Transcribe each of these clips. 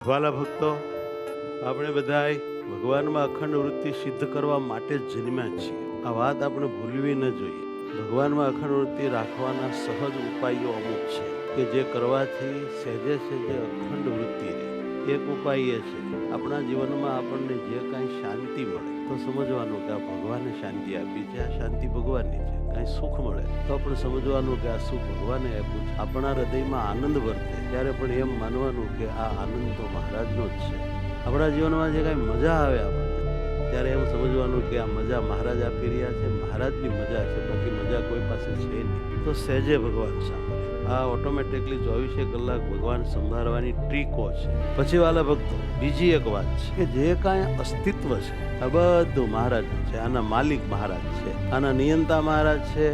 વાલા ભક્તો, આપણે બધાય ભગવાનમાં અખંડ વૃત્તિ સિદ્ધ કરવા માટે જ જન્મ્યા છીએ. આ વાત આપણે ભૂલવી ન જોઈએ. ભગવાનમાં અખંડ વૃત્તિ રાખવાના સહજ ઉપાયો અમુક છે કે જે કરવાથી સહેજે સહેજે અખંડ વૃત્તિ રહે. એક ઉપાય એ છે, આપણા જીવનમાં આપણને જે કાંઈ શાંતિ મળે તો સમજવાનું કે આ ભગવાને શાંતિ આપી છે, આ શાંતિ ભગવાનની છે. કાંઈ સુખ મળે તો આપણે સમજવાનું કે આ સુખ ભગવાને આપ્યું છે. આપણા હૃદયમાં આનંદ વર્તે ત્યારે પણ એમ માનવાનું કે આ આનંદ તો મહારાજનો જ છે. આપણા જીવનમાં જે કાંઈ મજા આવે આપણને ત્યારે એમ સમજવાનું કે આ મજા મહારાજ આપી રહ્યા છે, મહારાજની મજા છે, બાકી મજા કોઈ પાસે છે નહીં. તો સહેજે ભગવાન સાંભળે. આ ઓટોમેટિકલી 24 કલાક ભગવાન સંભાળવાની ટ્રીકો છે. પછી વાલા ભક્તો, બીજી એક વાત છે કે જે કાંઈ અસ્તિત્વ છે આ બધું મહારાજનું છે. આના માલિક મહારાજ છે, આના નિયંતા મહારાજ છે,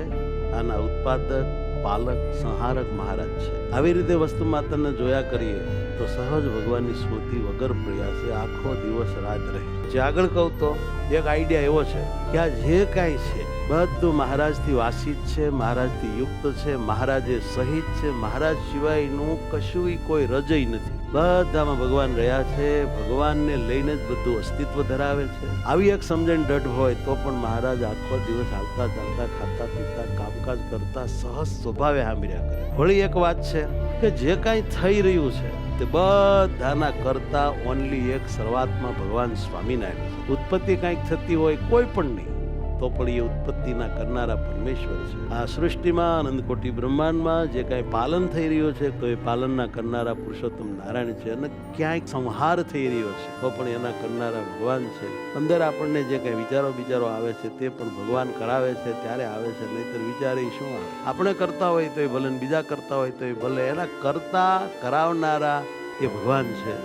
આના ઉત્પાદક, પાલક, સંહારક મહારાજ છે. આવી રીતે વસ્તુ માત્રને જોયા કરીએ તો સહજ ભગવાનની સ્મૃતિ વગર પ્રયાસે આખો દિવસ રાત રહે. જે આગળ કહું તો એક આઈડિયા એવો છે કે આ જે કાંઈ છે બધું મહારાજથી વાસિત છે, મહારાજથી યુક્ત છે, મહારાજે સહિત છે. મહારાજ સિવાયનું કશું કોઈ રજય નથી. બધામાં ભગવાન રહ્યા છે, ભગવાનને લઈને જ બધું અસ્તિત્વ ધરાવે છે. આવી એક સમજણ દઢ હોય તો પણ મહારાજ આખો દિવસ આવતા ચાલતા, ખાતા પીતા, કામકાજ કરતા સહજ સ્વભાવે સાંભળ્યા કરે. વળી એક વાત છે કે જે કાંઈ થઈ રહ્યું છે તે બધાના કરતા ઓનલી એક શરૂઆતમાં ભગવાન સ્વામિનારાયણ છે. ઉત્પત્તિ કાંઈક થતી હોય કોઈ પણ નહીં તો પણ એ ઉત્પત્તિના કરનારા પરમેશ્વર છે. આ સૃષ્ટિમાં અનંતકોટી બ્રહ્માંડમાં જે કાંઈ પાલન થઈ રહ્યું છે તો એ પાલનના કરનારા પુરુષોત્તમ નારાયણ છે. અને ક્યાંક સંહાર થઈ રહ્યો છે તો પણ એના કરનારા ભગવાન છે. અંદર આપણને જે કાંઈ વિચારો આવે છે તે પણ ભગવાન કરાવે છે ત્યારે આવે છે, નહીતર વિચારે શું આવે. આપણે કરતા હોય તો એ ભલે, બીજા કરતા હોય તો એ ભલે, એના કરતા કરાવનારા એ ભગવાન છે.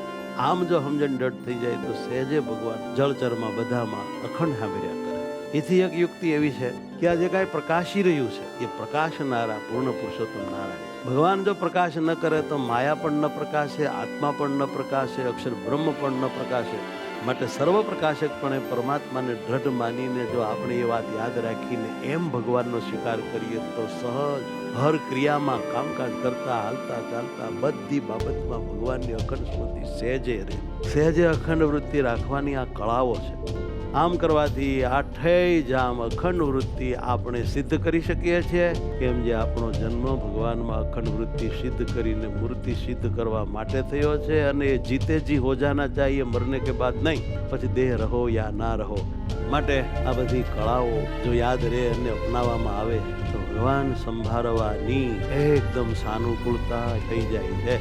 આમ જો સમજણ દઢ થઈ જાય તો સહેજે ભગવાન જળચરમાં બધામાં અખંડ સાંભળ્યા કરે. એથી એક યુક્તિ એવી છે કે આ જે કાંઈ પ્રકાશી રહ્યું છે એ પ્રકાશનારા પૂર્ણ પુરુષોત્તમ નારાયણ. ભગવાન જો પ્રકાશ ન કરે તો માયા પણ ન પ્રકાશે, આત્મા પણ ન પ્રકાશે, અક્ષર બ્રહ્મ પણ ન પ્રકાશે. માટે સર્વ પ્રકાશકપણે પરમાત્માને દ્રઢ માનીને જો આપણે એ વાત યાદ રાખીને એમ ભગવાનનો સ્વીકાર કરીએ તો સહજ હર ક્રિયામાં, કામકાજ કરતા, હાલતા ચાલતા બધી બાબતમાં ભગવાનની અખંડ સ્મૃતિ સહેજે રહે. સહેજે અખંડ વૃત્તિ રાખવાની આ કળાઓ છે. આમ કરવાથી આઠેય જામ અખંડ વૃત્તિ આપણે સિદ્ધ કરી શકીએ છીએ. કેમ જે આપણો જન્મ ભગવાનમાં અખંડ વૃત્તિ સિદ્ધ કરીને મૂર્તિ સિદ્ધ કરવા માટે થયો છે. અને જીતે જી હો જાના ચાહીએ, મરને કે બાદ નહીં. પછી દેહ રહો યા ના રહો. માટે આ બધી કળાઓ જો યાદ રહે અને અપનાવવામાં આવે તો ભગવાન સંભાળવાની એકદમ સાનુકૂળતા થઈ જાય છે.